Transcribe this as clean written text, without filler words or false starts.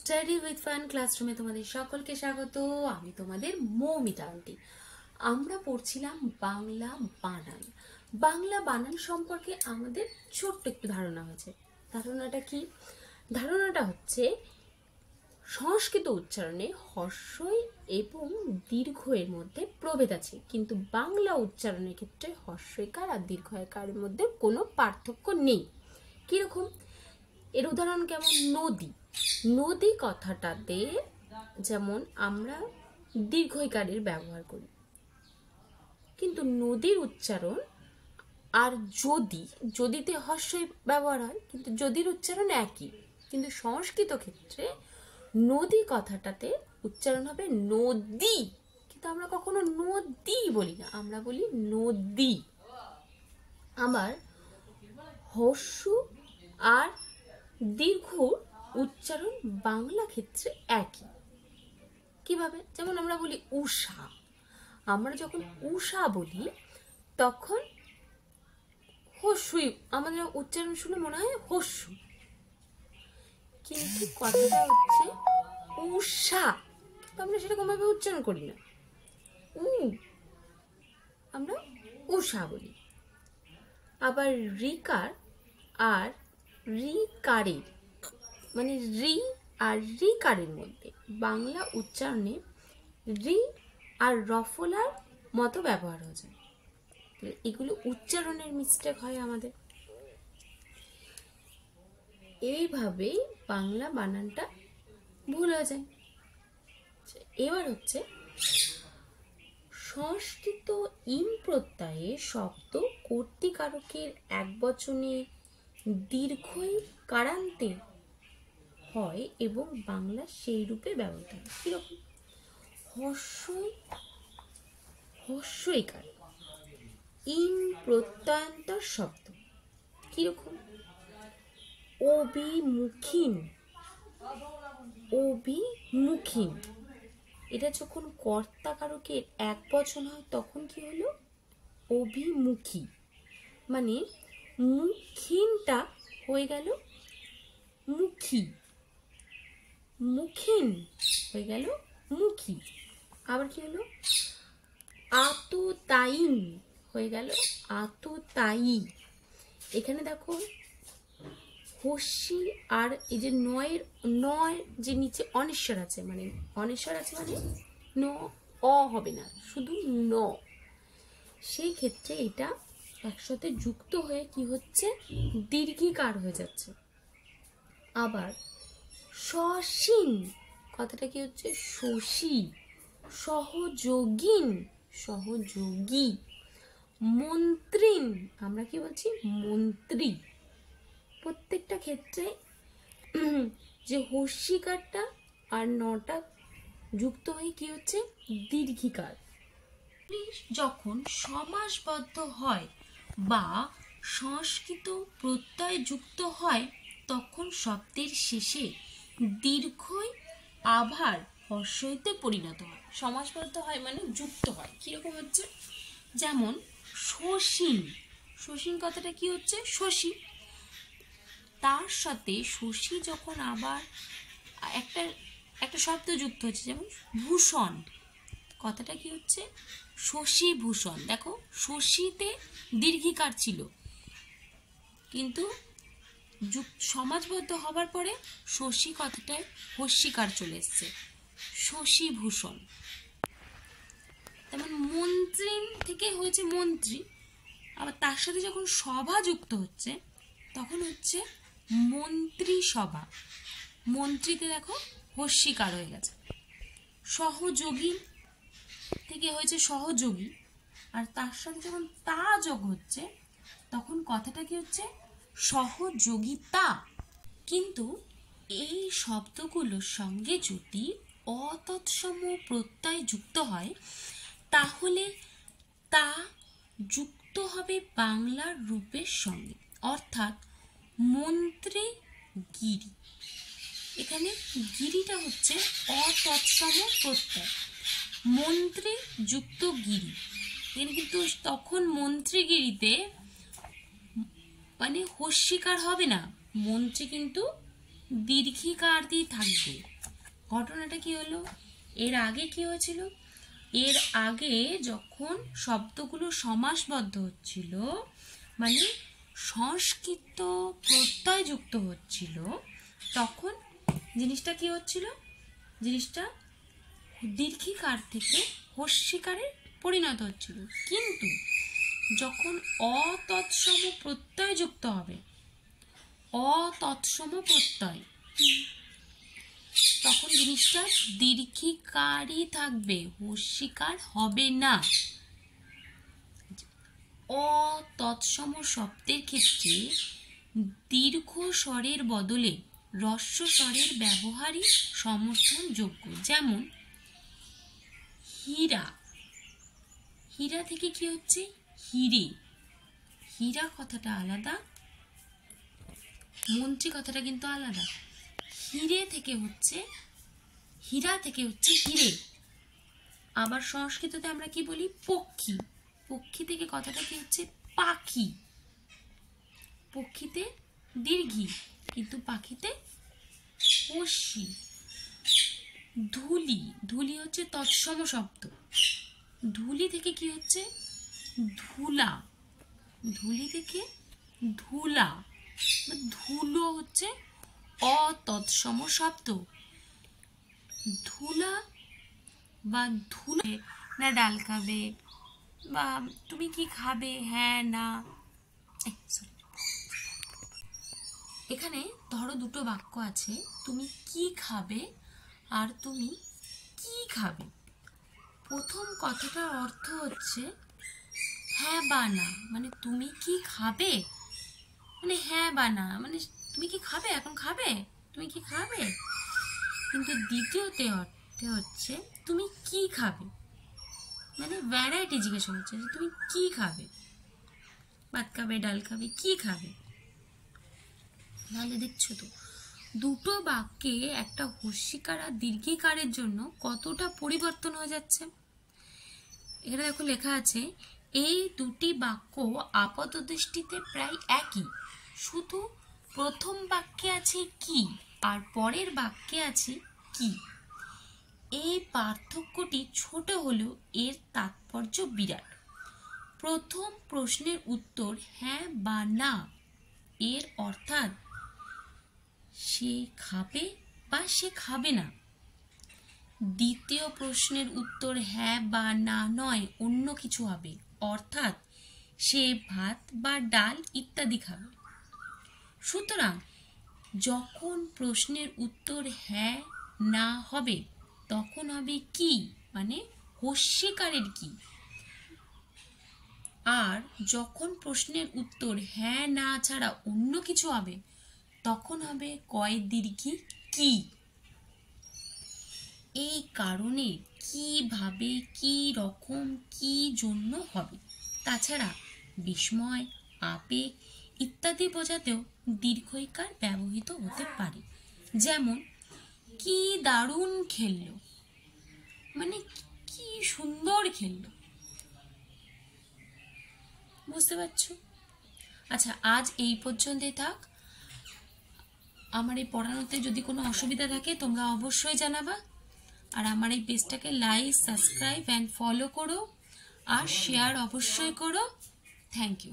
Study with fun ক্লাসরুমে তোমাদের সকলকে স্বাগত। আমি তোমাদের মৌমিতা আন্টি। আমরা পড়ছিলাম বাংলা বানান। বাংলা বানান সম্পর্কে আমাদের ছোট্ট একটু ধারণা হয়েছে। ধারণাটা কি? ধারণাটা হচ্ছে সংস্কৃত উচ্চারণে হর্ষই এবং দীর্ঘয়ের মধ্যে প্রভেদ আছে, কিন্তু বাংলা উচ্চারণের ক্ষেত্রে হর্ষইকার আর দীর্ঘয়কারের মধ্যে কোনো পার্থক্য নেই। কিরকম? এর উদাহরণ কেমন? নদী। নদী কথাটাতে যেমন আমরা দীর্ঘইকারের ব্যবহার করি, কিন্তু নদীর উচ্চারণ আর যদিতে হর্ষই ব্যবহার হয়, কিন্তু যদির উচ্চারণ একই। কিন্তু সংস্কৃত ক্ষেত্রে নদী কথাটাতে উচ্চারণ হবে নদী, কিন্তু আমরা কখনো নদী বলি না, আমরা বলি নদী। আবার হর্ষ আর দীর্ঘ উচ্চারণ বাংলা ক্ষেত্রে একই। কিভাবে? যেমন আমরা বলি উষা। আমরা যখন উষা বলি তখন হর্ষই, আমাদের উচ্চারণ শুনে মনে হয় হর্ষ, কিন্তু কথাটা হচ্ছে উষা, আমরা সেরকম ভাবে উচ্চারণ করি না, আমরা উষা বলি। আবার রিকার আর রিকারের, মানে রি আর রিকারের মধ্যে বাংলা উচ্চারণে রি আর রফলার মতো ব্যবহার হয়ে যায়। এগুলো উচ্চারণের মিস্টেক হয় আমাদের। এইভাবেই বাংলা বানানটা ভুল হয়ে যায়। এবার হচ্ছে সংস্কৃত ইন প্রত্যয়ে শব্দ কর্তৃকারকের একবচনে দীর্ঘই কারান্তে হয় এবং বাংলা সেই রূপে ব্যবহৃত হয়। কিরকম? হর্ষইকার ইন প্রত্যয়ান্তর শব্দ। কিরকম? অভিমুখীন। এটা যখন কর্তাকারকের এক বচন হয় তখন কি হলো? অভিমুখী। মানে মুখিনটা হয়ে গেল মুখী, মুখিন হয়ে গেল মুখী। আবার কি হলো? আততায়ীন হয়ে গেল আততায়ী। এখানে দেখো হর্ষি আর এই যে নয় যে নিচে অনিশ্বর আছে, মানে অনিশ্বর আছে, মানে ন অ হবে না, শুধু ন। সেই ক্ষেত্রে এটা একসাথে যুক্ত হয়ে কি হচ্ছে? দীর্ঘিকার হয়ে যাচ্ছে। আবার সসীন কথাটা কি হচ্ছে? শশী। সহযোগী। মন্ত্রিন, আমরা কি বলছি? মন্ত্রী। প্রত্যেকটা ক্ষেত্রে যে হর্ষিকারটা আর নটা যুক্ত হয়ে কি হচ্ছে? দীর্ঘিকার। যখন সমাসবদ্ধ হয় বা সংস্কৃত প্রত্যয় যুক্ত হয় তখন শব্দের শেষে দীর্ঘই আভার হর্ষইতে পরিণত হয়। সমাসবদ্ধ হয় মানে যুক্ত হয়। কিরকম হচ্ছে? যেমন শশীন কথাটা কি হচ্ছে? শশী। তার সাথে শশী যখন আবার একটা শব্দ যুক্ত হচ্ছে, যেমন ভূষণ, কথাটা কি হচ্ছে? শশী ভূষণ। দেখো শশীতে দীর্ঘিকার ছিল, কিন্তু সমাজবদ্ধ হবার পরে শশী কথাটায় হর্ষিকার চলে এসছে, শশী ভূষণ। তেমন মন্ত্রী থেকে হয়েছে মন্ত্রী। আবার তার সাথে যখন সভা যুক্ত হচ্ছে তখন হচ্ছে মন্ত্রী সভা। মন্ত্রীতে দেখো হর্ষিকার হয়ে গেছে। সহযোগী থেকে হয়েছে সহযোগী, আর তার সাথে যখন তা যোগ হচ্ছে তখন কথাটা কি হচ্ছে? সহযোগিতা। কিন্তু এই শব্দগুলোর সঙ্গে যদি অতৎসম প্রত্যয় যুক্ত হয় তাহলে তা যুক্ত হবে বাংলার রূপের সঙ্গে, অর্থাৎ মন্ত্রী গিরি। এখানে গিরিটা হচ্ছে অতৎসম প্রত্যয়, মন্ত্রী যুক্ত গিরি। কিন্তু তখন মন্ত্রীগিরিতে মানে হর্ষিকার হবে না, মন্ত্রী কিন্তু দীর্ঘিকার দিয়ে থাকবে। ঘটনাটা কি হলো? এর আগে কি হয়েছিল? এর আগে যখন শব্দগুলো সমাসবদ্ধ হচ্ছিল, মানে সংস্কৃত প্রত্যয়যুক্ত হচ্ছিল, তখন জিনিসটা কি হচ্ছিল? জিনিসটা দীর্ঘিকার থেকে হস্যিকারে পরিণত হচ্ছিল। কিন্তু যখন অতৎসম প্রত্যয় যুক্ত হবে, অতৎসম প্রত্যয়, তখন জিনিসটা দীর্ঘিকারই থাকবে, হস্যিকার হবে না। অতৎসম শব্দের ক্ষেত্রে দীর্ঘ স্বরের বদলে হ্রস্ব স্বরের ব্যবহারই সমর্থনযোগ্য। যেমন হীরা, হীরা থেকে কি হচ্ছে? হিরে। হীরা কথাটা আলাদা, মন্ত্রী কথাটা কিন্তু আলাদা। হিরে থেকে হচ্ছে, হীরা থেকে হচ্ছে হিরে। আবার সংস্কৃততে আমরা কি বলি? পক্ষী। পক্ষী থেকে কথাটা কি হচ্ছে? পাখি। পক্ষীতে দীর্ঘি, কিন্তু পাখিতে হস্যি। ধুলি, ধুলি হচ্ছে তৎসম শব্দ। ধুলি থেকে কি হচ্ছে? ধুলা। ধুলি থেকে ধুলা। ধুলো হচ্ছে অতৎসম শব্দ। ধুলা বা ধুলে না ডাল খাবে, বা তুমি কি খাবে, হ্যাঁ না। এখানে ধরো দুটো বাক্য আছে, তুমি কি খাবে আর তুমি কি খাবে। প্রথম কথাটার অর্থ হচ্ছে হ্যাঁ বা না, মানে তুমি কি খাবে, মানে হ্যাঁ বা না, মানে তুমি কি খাবে, এখন খাবে, তুমি কি খাবে। কিন্তু দ্বিতীয়তে অর্থে হচ্ছে তুমি কি খাবে, মানে ভ্যারাইটি জিজ্ঞাসা করছে যে তুমি কি খাবে, ভাত খাবে, ডাল খাবে, কি খাবে। তাহলে দেখছো তো দুটো বাক্যে একটা হস্যিকার আর দীর্ঘিকারের জন্য কতটা পরিবর্তন হয়ে যাচ্ছে। এখানে দেখো লেখা আছে, এই দুটি বাক্য আপাত দৃষ্টিতে প্রায় একই, শুধু প্রথম বাক্যে আছে কি আর পরের বাক্যে আছে কি। এই পার্থক্যটি ছোট হলেও এর তাৎপর্য বিরাট। প্রথম প্রশ্নের উত্তর হ্যাঁ বা না এর অর্থাৎ সে খাবে বা সে খাবে না। দ্বিতীয় প্রশ্নের উত্তর হ্যাঁ বা না নয়, অন্য কিছু হবে, অর্থাৎ সে ভাত বা ডাল ইত্যাদি খাবে। সুতরাং যখন প্রশ্নের উত্তর হ্যাঁ না হবে তখন হবে কি, মানে হস্যিকারের কি। আর যখন প্রশ্নের উত্তর হ্যাঁ না ছাড়া অন্য কিছু হবে তখন হবে কয় দীর্ঘি কি। এই কারণে কিভাবে, কি রকম, কি জন্য হবে। তাছাড়া বিস্ময়, আবেগ ইত্যাদি বোঝাতেও দীর্ঘইকার ব্যবহৃত হতে পারে। যেমন কি দারুণ খেললো, মানে কি সুন্দর খেললো। বুঝতে পারছো? আচ্ছা, আজ এই পর্যন্তই থাক। আমার এই পড়ানোতে যদি কোনো অসুবিধা থাকে তোমরা অবশ্যই জানাবা। আর আমার এই পেজটাকে লাইক, সাবস্ক্রাইব অ্যান্ড ফলো করো, আর শেয়ার অবশ্যই করো। Thank you.